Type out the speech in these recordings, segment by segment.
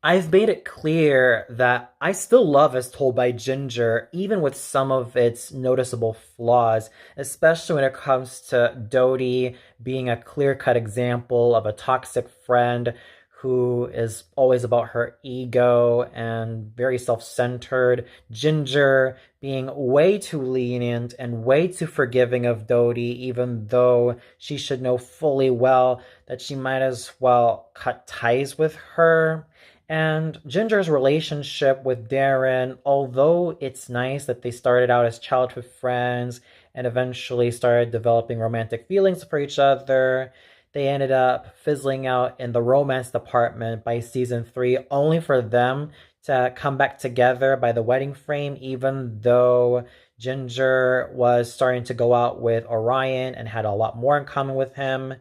I've made it clear that I still love As Told by Ginger, even with some of its noticeable flaws, especially when it comes to Dodie being a clear-cut example of a toxic friend who is always about her ego and very self-centered. Ginger being way too lenient and way too forgiving of Dodie, even though she should know fully well that she might as well cut ties with her. And Ginger's relationship with Darren, although it's nice that they started out as childhood friends and eventually started developing romantic feelings for each other, they ended up fizzling out in the romance department by season three, only for them to come back together by the wedding frame, even though Ginger was starting to go out with Orion and had a lot more in common with him.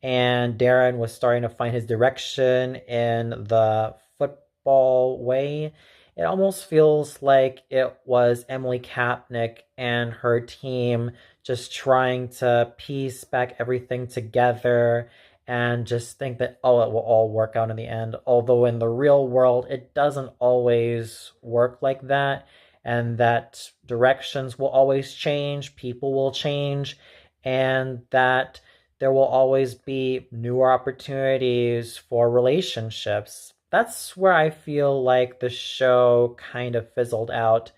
And Darren was starting to find his direction in the football way. It almost feels like it was Emily Kapnick and her team just trying to piece back everything together and just think that, oh, it will all work out in the end. Although in the real world, it doesn't always work like that, and that directions will always change, people will change, and that there will always be newer opportunities for relationships. That's where I feel like the show kind of fizzled out.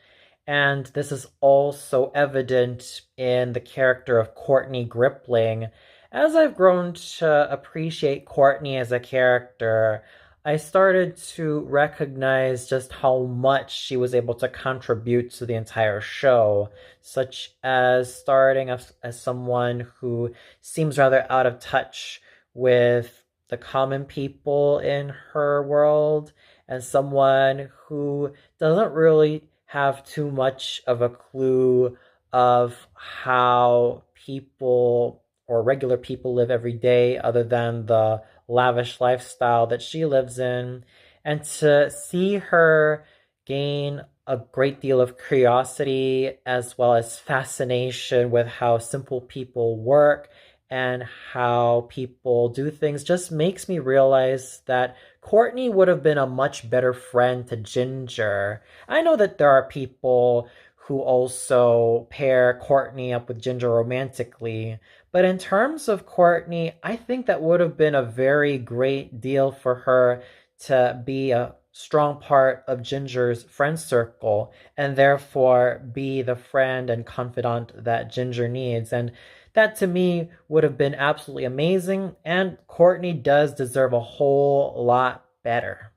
And this is also evident in the character of Courtney Gripling. As I've grown to appreciate Courtney as a character, I started to recognize just how much she was able to contribute to the entire show, such as starting as someone who seems rather out of touch with the common people in her world, and someone who doesn't really have too much of a clue of how people or regular people live every day other than the lavish lifestyle that she lives in. And to see her gain a great deal of curiosity as well as fascination with how simple people work and how people do things just makes me realize that Courtney would have been a much better friend to Ginger. I know that there are people who also pair Courtney up with Ginger romantically, but in terms of Courtney, I think that would have been a very great deal for her to be a strong part of Ginger's friend circle and therefore be the friend and confidant that Ginger needs. And that to me would have been absolutely amazing. And Courtney does deserve a whole lot better.